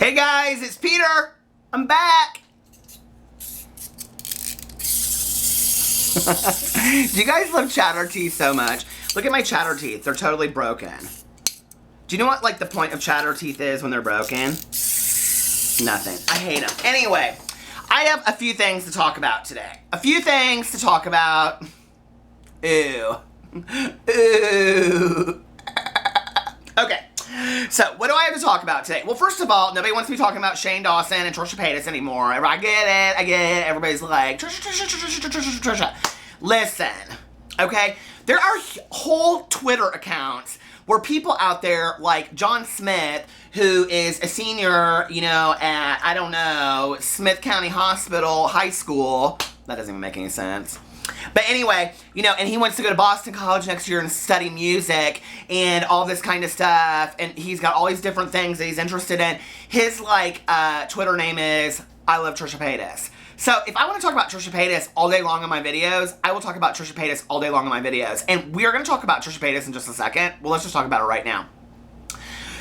Hey guys, it's Peter. I'm back. Do you guys love chatter teeth so much? Look at my chatter teeth. They're totally broken. Do you know what like the point of chatter teeth is when they're broken? Nothing. I hate them. Anyway, I have a few things to talk about today. A few things to talk about. Ew. Ew. Okay. So, what do I have to talk about today? Well, first of all, nobody wants me talking about Shane Dawson and Trisha Paytas anymore. I get it. Everybody's like, Trisha. Listen, okay? There are whole Twitter accounts where people out there like John Smith, who is a senior, you know, at, I don't know, Smith County Hospital High School. That doesn't even make any sense. But anyway, you know, and he wants to go to Boston College next year and study music and all this kind of stuff. And he's got all these different things that he's interested in. His, like, Twitter name is I Love Trisha Paytas. So if I want to talk about Trisha Paytas all day long in my videos, I will talk about Trisha Paytas all day long in my videos. And we are going to talk about Trisha Paytas in just a second. Well, let's just talk about it right now.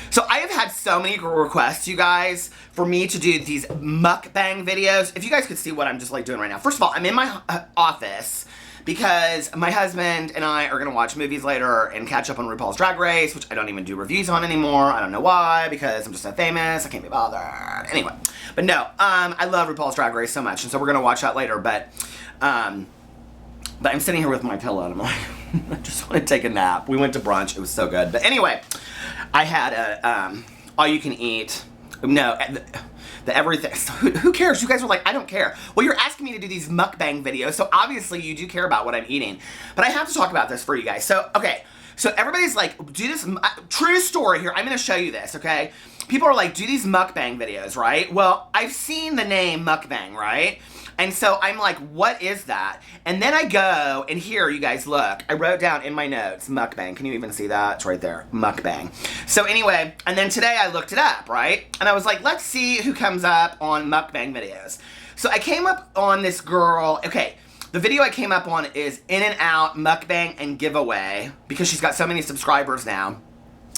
So I have had so many requests, you guys, for me to do these mukbang videos. If you guys could see what I'm just like doing right now. First of all, I'm in my office because my husband and I are going to watch movies later and catch up on RuPaul's Drag Race, which I don't even do reviews on anymore. I don't know why, because I'm just so famous. I can't be bothered. Anyway, but no, I love RuPaul's Drag Race so much, and so we're going to watch that later, but I'm sitting here with my pillow, and I'm like, I just want to take a nap. We went to brunch. It was so good. But anyway, I had a all-you-can-eat. No, the everything. So who cares? You guys are like, I don't care. Well, you're asking me to do these mukbang videos, so obviously you do care about what I'm eating. But I have to talk about this for you guys. So, okay. So everybody's like, do this. True story here. I'm going to show you this, okay? People are like, do these mukbang videos, right? Well, I've seen the name mukbang, right? And so I'm like, what is that? And then I go, and here, you guys, look. I wrote down in my notes, mukbang. Can you even see that? It's right there, mukbang. So anyway, and then today I looked it up, right? And I was like, let's see who comes up on mukbang videos. So I came up on this girl. Okay, the video I came up on is In and Out mukbang and giveaway, because she's got so many subscribers now.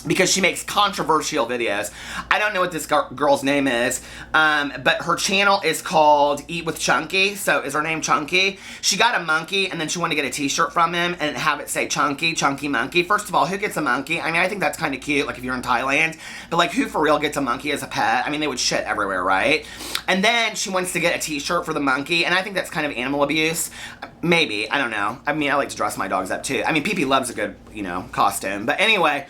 Because she makes controversial videos. I don't know what this girl's name is, but her channel is called Eat with Chunky. So is her name Chunky? She got a monkey, and then she wanted to get a t-shirt from him and have it say Chunky Monkey. First of all, who gets a monkey? I mean, I think that's kind of cute, like if you're in Thailand. But like, who for real gets a monkey as a pet? I mean, they would shit everywhere, right? And then she wants to get a t-shirt for the monkey, and I think that's kind of animal abuse. Maybe, I don't know. I mean, I like to dress my dogs up too. I mean, Pee-Pee loves a good, you know, costume. But anyway,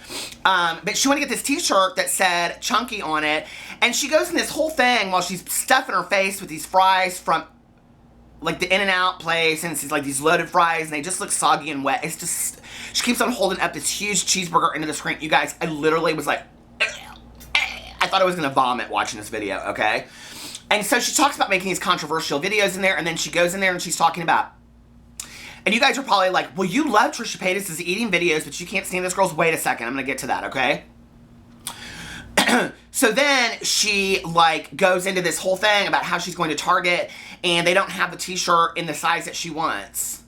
but she wanted to get this t-shirt that said Chunky on it, and she goes in this whole thing while she's stuffing her face with these fries from like the In-N-Out place, and it's like these loaded fries, and they just look soggy and wet. It's just, she keeps on holding up this huge cheeseburger into the screen. You guys, I literally was like, I thought I was gonna vomit watching this video, okay? And so she talks about making these controversial videos in there, and then she goes in there and she's talking about, and you guys are probably like, well, you love Trisha Paytas' eating videos, but you can't stand this girl's. Wait a second, I'm gonna get to that, okay? So then she, like, goes into this whole thing about how she's going to Target, and they don't have the t-shirt in the size that she wants.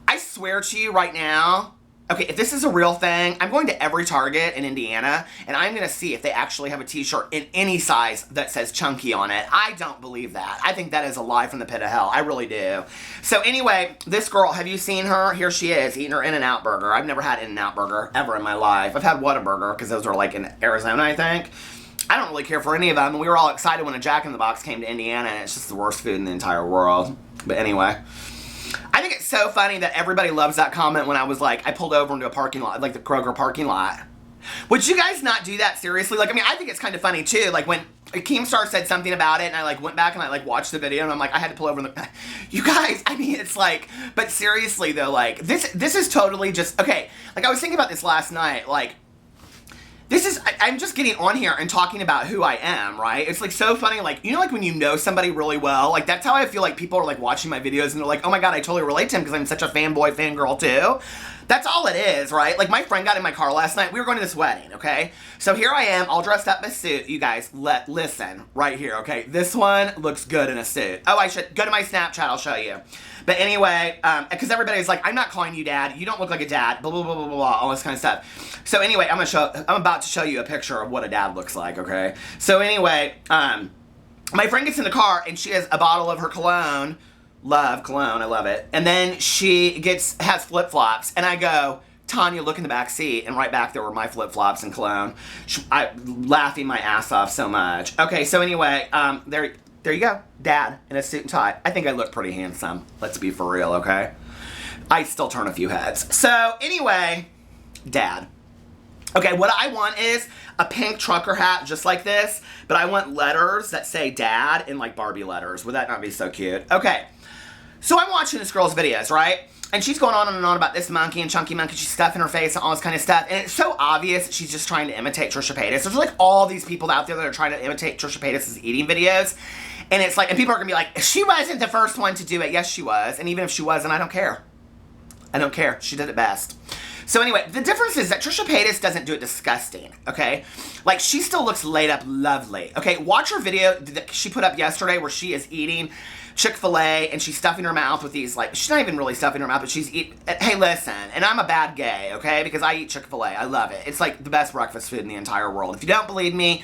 I swear to you right now, okay, if this is a real thing, I'm going to every Target in Indiana, and I'm going to see if they actually have a t-shirt in any size that says Chunky on it. I don't believe that. I think that is a lie from the pit of hell. I really do. So anyway, this girl, have you seen her? Here she is, eating her In-N-Out burger. I've never had In-N-Out burger ever in my life. I've had Whataburger, because those are like in Arizona, I think. I don't really care for any of them. We were all excited when a Jack in the Box came to Indiana, and it's just the worst food in the entire world. But anyway, I think it's so funny that everybody loves that comment when I was like, I pulled over into a parking lot, like the Kroger parking lot. Would you guys not do that seriously? Like, I mean, I think it's kind of funny too. Like when Keemstar said something about it, and I like went back and I like watched the video, and I'm like, I had to pull over in the, you guys, I mean, it's like, but seriously though, like this is totally just, okay. Like I was thinking about this last night, like, this is, I'm just getting on here and talking about who I am, right? It's like so funny, like, you know, like when you know somebody really well, like that's how I feel like people are like watching my videos and they're like, oh my God, I totally relate to him because I'm such a fanboy, fangirl too. That's all it is, right? Like my friend got in my car last night. We were going to this wedding, okay? So here I am, all dressed up in a suit. You guys, listen right here, okay? This one looks good in a suit. Oh, I should go to my Snapchat, I'll show you. But anyway, because everybody's like, I'm not calling you dad. You don't look like a dad. Blah, blah, blah, blah, blah, all this kind of stuff. So anyway, I'm about about to show you a picture of what a dad looks like, okay? So anyway, my friend gets in the car and she has a bottle of her cologne. Love cologne, I love it. And then she has flip-flops, and I go, Tanya, look in the back seat, and right back there were my flip-flops and cologne. Laughing my ass off so much. Okay, so anyway, there you go. Dad in a suit and tie. I think I look pretty handsome. Let's be for real, okay? I still turn a few heads. So anyway, Dad. Okay, what I want is a pink trucker hat just like this, but I want letters that say Dad in like Barbie letters. Would that not be so cute? Okay. So I'm watching this girl's videos, right? And she's going on and on about this monkey and chunky monkey. She's stuffing her face and all this kind of stuff. And it's so obvious that she's just trying to imitate Trisha Paytas. There's like all these people out there that are trying to imitate Trisha Paytas' eating videos. And it's like, and people are going to be like, she wasn't the first one to do it. Yes, she was. And even if she wasn't, I don't care. I don't care. She did it best. So anyway, the difference is that Trisha Paytas doesn't do it disgusting, okay? Like, she still looks laid up lovely. Okay, watch her video that she put up yesterday where she is eating Chick-fil-A and she's stuffing her mouth with these, like, she's not even really stuffing her mouth, but she's hey, listen, and I'm a bad gay, okay? Because I eat Chick-fil-A. I love it. It's like the best breakfast food in the entire world. If you don't believe me,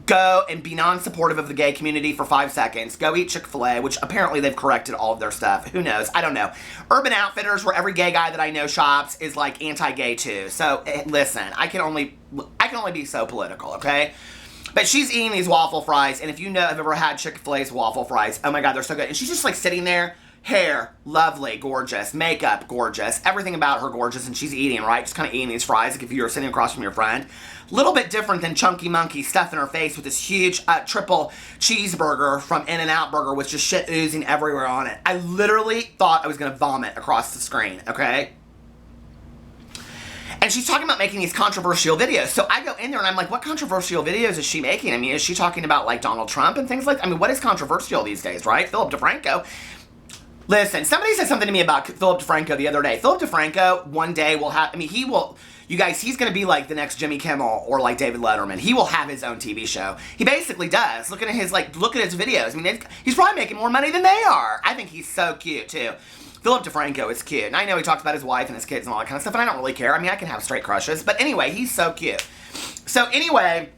go and be non-supportive of the gay community for 5 seconds. Go eat Chick-fil-A, which apparently they've corrected all of their stuff. Who knows? I don't know. Urban Outfitters, where every gay guy that I know shops, is like anti-gay too. So listen, I can only be so political, okay? But she's eating these waffle fries, and if you know, have ever had Chick-fil-A's waffle fries, oh my God, they're so good. And she's just like sitting there, hair, lovely, gorgeous, makeup, gorgeous, everything about her gorgeous, and she's eating, right? Just kind of eating these fries, like if you were sitting across from your friend. Little bit different than Chunky Monkey stuffing her face with this huge triple cheeseburger from In-N-Out Burger with just shit oozing everywhere on it. I literally thought I was going to vomit across the screen, okay? And she's talking about making these controversial videos. So I go in there and I'm like, what controversial videos is she making? I mean, is she talking about like Donald Trump and things like that? I mean, what is controversial these days, right? Philip DeFranco. Listen, somebody said something to me about Philip DeFranco the other day. Philip DeFranco one day will have, I mean, he will, you guys, he's going to be like the next Jimmy Kimmel or like David Letterman. He will have his own TV show. He basically does. Look at his videos. I mean, he's probably making more money than they are. I think he's so cute too. Philip DeFranco is cute. And I know he talks about his wife and his kids and all that kind of stuff, and I don't really care. I mean, I can have straight crushes. But anyway, he's so cute. So anyway,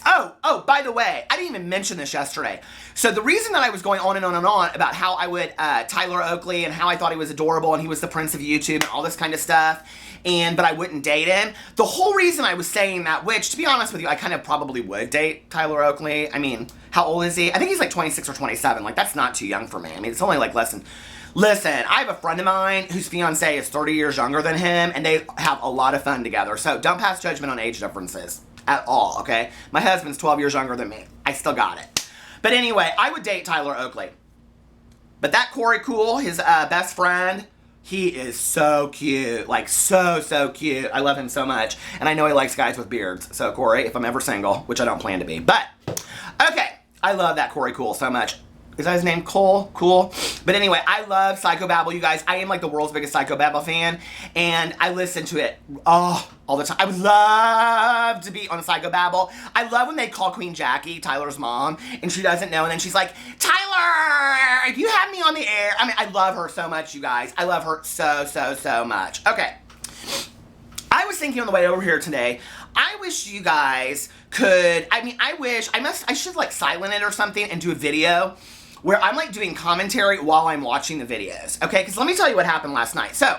oh, by the way, I didn't even mention this yesterday. So the reason that I was going on and on and on about how I would, Tyler Oakley, and how I thought he was adorable and he was the prince of YouTube and all this kind of stuff, but I wouldn't date him. The whole reason I was saying that, which, to be honest with you, I kind of probably would date Tyler Oakley. I mean, how old is he? I think he's like 26 or 27. Like, that's not too young for me. I mean, it's only like less than... Listen, I have a friend of mine whose fiancé is 30 years younger than him, and they have a lot of fun together. So don't pass judgment on age differences at all, okay? My husband's 12 years younger than me. I still got it. But anyway, I would date Tyler Oakley. But that Korey Kuhl, his best friend, he is so cute. Like, so cute. I love him so much. And I know he likes guys with beards. So, Korey, if I'm ever single, which I don't plan to be. But, okay, I love that Korey Kuhl so much. Is that his name? Kuhl? Cool. But anyway, I love psychobabble, you guys. I am like the world's biggest psychobabble fan, and I listen to it all the time. I would love to be on psychobabble. I love when they call Queen Jackie Tyler's mom, and she doesn't know, and then she's like, Tyler, you have me on the air. I mean, I love her so much, you guys. I love her so much. Okay. I was thinking on the way over here today, I wish you guys could, I should like silent it or something and do a video where I'm like doing commentary while I'm watching the videos, okay? Because let me tell you what happened last night. So,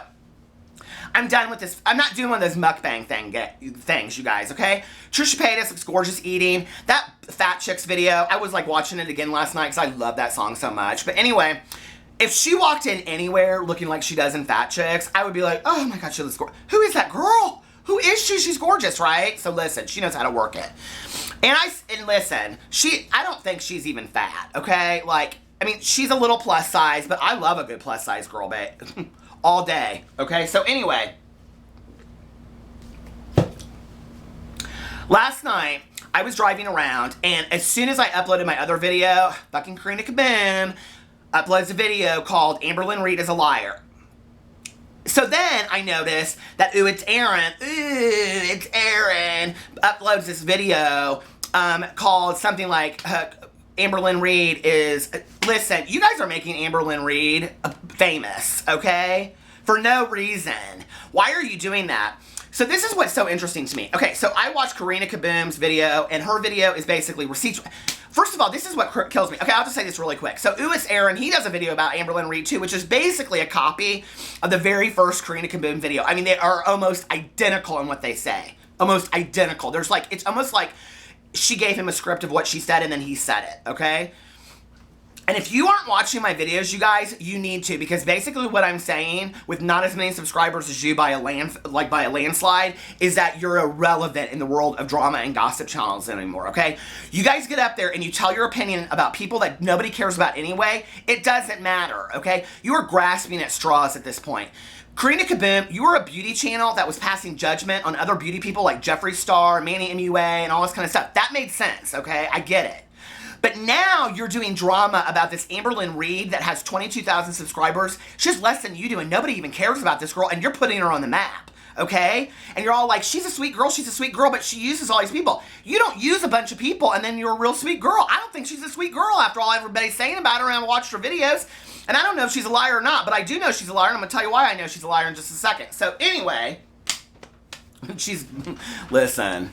I'm done with this. I'm not doing one of those mukbang things, you guys, okay? Trisha Paytas looks gorgeous eating. That Fat Chicks video, I was like watching it again last night because I love that song so much. But anyway, if she walked in anywhere looking like she does in Fat Chicks, I would be like, oh my God, she looks gorgeous. Who is that girl? Who is she? She's gorgeous, right? So listen, she knows how to work it. And listen, I don't think she's even fat, okay? Like, I mean, she's a little plus size, but I love a good plus size girl, babe. All day, okay? So anyway, last night, I was driving around, and as soon as I uploaded my other video, fucking Karina Kaboom uploads a video called Amberlynn Reid is a Liar. So then I noticed that, it's Aaron, uploads this video called something like, Amberlynn Reid is, listen, you guys are making Amberlynn Reid famous, okay? For no reason. Why are you doing that? So this is what's so interesting to me. Okay, so I watched Karina Kaboom's video, and her video is basically receipts. First of all, this is what kills me. Okay, I'll just say this really quick. So Uwais Aaron, he does a video about Amberlynn Reid too, which is basically a copy of the very first Karina Kaboom video. I mean, they are almost identical in what they say. Almost identical. There's like, it's almost like she gave him a script of what she said and then he said it, okay? And if you aren't watching my videos, you guys, you need to, because basically what I'm saying, with not as many subscribers as you by a landslide, is that you're irrelevant in the world of drama and gossip channels anymore, okay? You guys get up there and you tell your opinion about people that nobody cares about anyway. It doesn't matter, okay? You are grasping at straws at this point. Karina Kaboom, you were a beauty channel that was passing judgment on other beauty people like Jeffree Star, Manny MUA, and all this kind of stuff. That made sense, okay? I get it. But now you're doing drama about this Amberlynn Reid that has 22,000 subscribers. She has less than you do, and nobody even cares about this girl, and you're putting her on the map, okay? And you're all like, she's a sweet girl, but she uses all these people. You don't use a bunch of people, and then you're a real sweet girl. I don't think she's a sweet girl after all everybody's saying about her, and I watched her videos. And I don't know if she's a liar or not, but I do know she's a liar, and I'm going to tell you why I know she's a liar in just a second. So anyway, listen,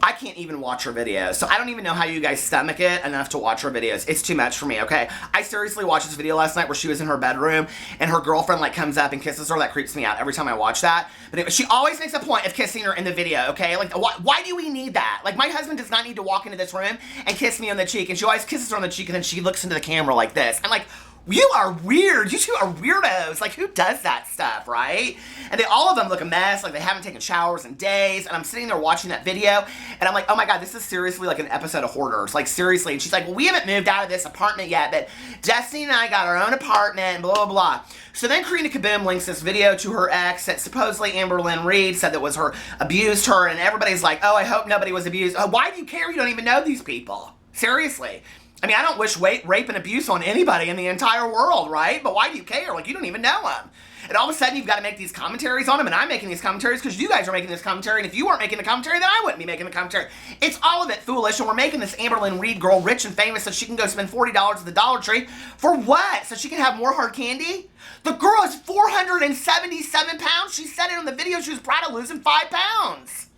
I can't even watch her videos, so I don't even know how you guys stomach it enough to watch her videos. It's too much for me, okay? I seriously watched this video last night where she was in her bedroom, and her girlfriend, like, comes up and kisses her. That creeps me out every time I watch that. But she always makes a point of kissing her in the video, okay? Like, why do we need that? Like, my husband does not need to walk into this room and kiss me on the cheek, and she always kisses her on the cheek, and then she looks into the camera like this. I'm like, you are weird. You two are weirdos. Like, who does that stuff, right? And all of them look a mess, like they haven't taken showers in days. And I'm sitting there watching that video, and I'm like, oh my God, this is seriously like an episode of Hoarders. Like, seriously. And she's like, well, we haven't moved out of this apartment yet, but Destiny and I got our own apartment, and blah, blah, blah. So then Karina Kaboom links this video to her ex that supposedly Amberlynn Reid said that was her, abused her, and everybody's like, oh, I hope nobody was abused. Why do you care? You don't even know these people. Seriously. I mean, I don't wish rape and abuse on anybody in the entire world, right? But why do you care? Like, you don't even know them. And all of a sudden, you've got to make these commentaries on them, and I'm making these commentaries because you guys are making this commentary, and if you weren't making the commentary, then I wouldn't be making the commentary. It's all of it foolish, and we're making this Amberlynn Reid girl rich and famous so she can go spend $40 at the Dollar Tree. For what? So she can have more hard candy? The girl is 477 pounds. She said it on the video. She was proud of losing 5 pounds.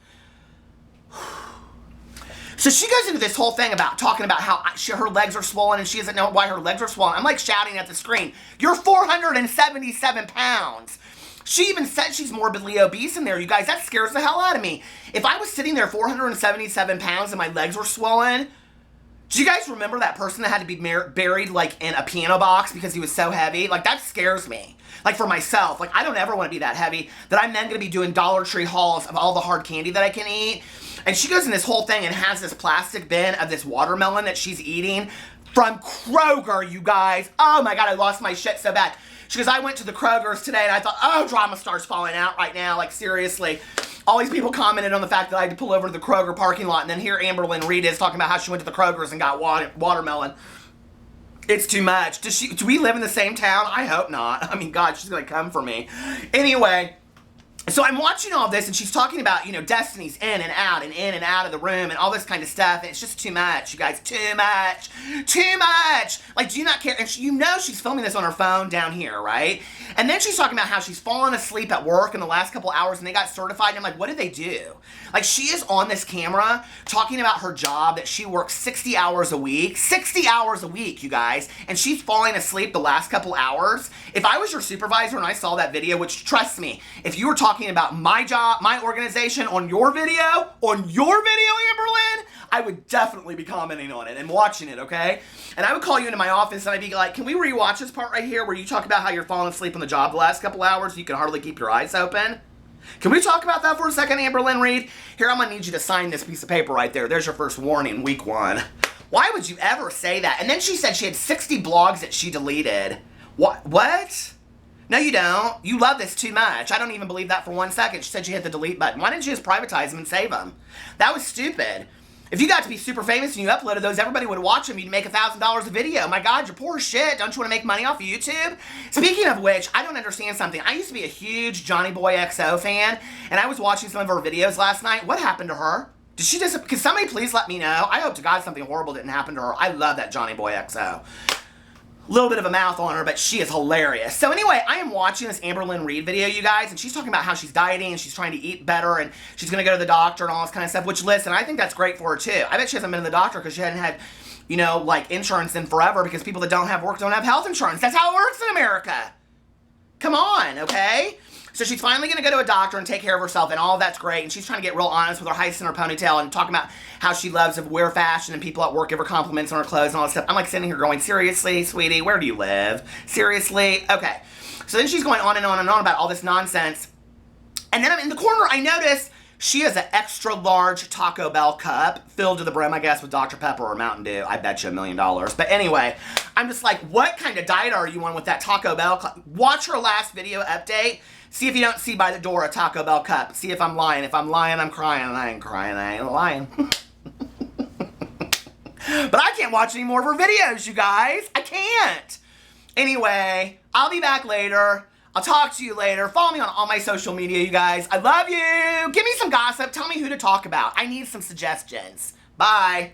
So she goes into this whole thing about talking about how her legs are swollen and she doesn't know why her legs are swollen. I'm like shouting at the screen, you're 477 pounds. She even said she's morbidly obese in there, you guys. That scares the hell out of me. If I was sitting there 477 pounds and my legs were swollen, do you guys remember that person that had to be buried like in a piano box because he was so heavy? Like, that scares me. Like, for myself, like, I don't ever want to be that heavy that I'm then going to be doing Dollar Tree hauls of all the hard candy that I can eat. And she goes in this whole thing and has this plastic bin of this watermelon that she's eating from Kroger, you guys. Oh my God, I lost my shit so bad. She goes, I went to the Kroger's today and I thought, oh, drama star's falling out right now. Like, seriously. All these people commented on the fact that I had to pull over to the Kroger parking lot, and then here Amberlynn Reid is talking about how she went to the Kroger's and got watermelon. It's too much. Do we live in the same town? I hope not. I mean, God, she's gonna come for me. Anyway, so I'm watching all this, and she's talking about, you know, Destiny's in and out of the room and all this kind of stuff, and it's just too much, you guys. Too much. Too much. Like, do you not care? And you know she's filming this on her phone down here, right? And then she's talking about how she's fallen asleep at work in the last couple hours, and they got certified, and I'm like, what did they do? Like, she is on this camera talking about her job, that she works 60 hours a week. 60 hours a week, you guys. And she's falling asleep the last couple hours. If I was your supervisor and I saw that video, which, trust me, if you were talking about my job, my organization on your video, Amberlynn, I would definitely be commenting on it and watching it, okay? And I would call you into my office and I'd be like, can we rewatch this part right here where you talk about how you're falling asleep on the job the last couple hours so you can hardly keep your eyes open? Can we talk about that for a second, Amberlynn Reid? Here, I'm gonna need you to sign this piece of paper right there. There's your first warning, week 1. Why would you ever say that? And then she said she had 60 blogs that she deleted. What? No, you don't. You love this too much. I don't even believe that for 1 second. She said she hit the delete button. Why didn't you just privatize them and save them? That was stupid. If you got to be super famous and you uploaded those, everybody would watch them. You'd make $1,000 a video. My God, you're poor as shit. Don't you want to make money off of YouTube? Speaking of which, I don't understand something. I used to be a huge Johnny Boy XO fan, and I was watching some of her videos last night. What happened to her? Did she just... Can somebody please let me know? I hope to God something horrible didn't happen to her. I love that Johnny Boy XO. little bit of a mouth on her, but she is hilarious. So anyway, I am watching this Amberlynn Reid video, you guys, and she's talking about how she's dieting and she's trying to eat better and she's going to go to the doctor and all this kind of stuff, which, listen, I think that's great for her, too. I bet she hasn't been to the doctor because she hadn't had, you know, like, insurance in forever because people that don't have work don't have health insurance. That's how it works in America. Come on, okay? So she's finally going to go to a doctor and take care of herself, and all of that's great. And she's trying to get real honest with her heists in her ponytail and talking about how she loves to wear fashion and people at work give her compliments on her clothes and all that stuff. I'm like sitting here going, seriously, sweetie, where do you live? Seriously? Okay. So then she's going on and on and on about all this nonsense. And then I'm in the corner, I notice she has an extra large Taco Bell cup filled to the brim, I guess, with Dr. Pepper or Mountain Dew. I bet you $1 million. But anyway, I'm just like, what kind of diet are you on with that Taco Bell cup? Watch her last video update. See if you don't see by the door a Taco Bell cup. See if I'm lying. If I'm lying, I'm crying. And I ain't crying. I ain't lying. But I can't watch any more of her videos, you guys. I can't. Anyway, I'll be back later. I'll talk to you later. Follow me on all my social media, you guys. I love you. Give me some gossip. Tell me who to talk about. I need some suggestions. Bye.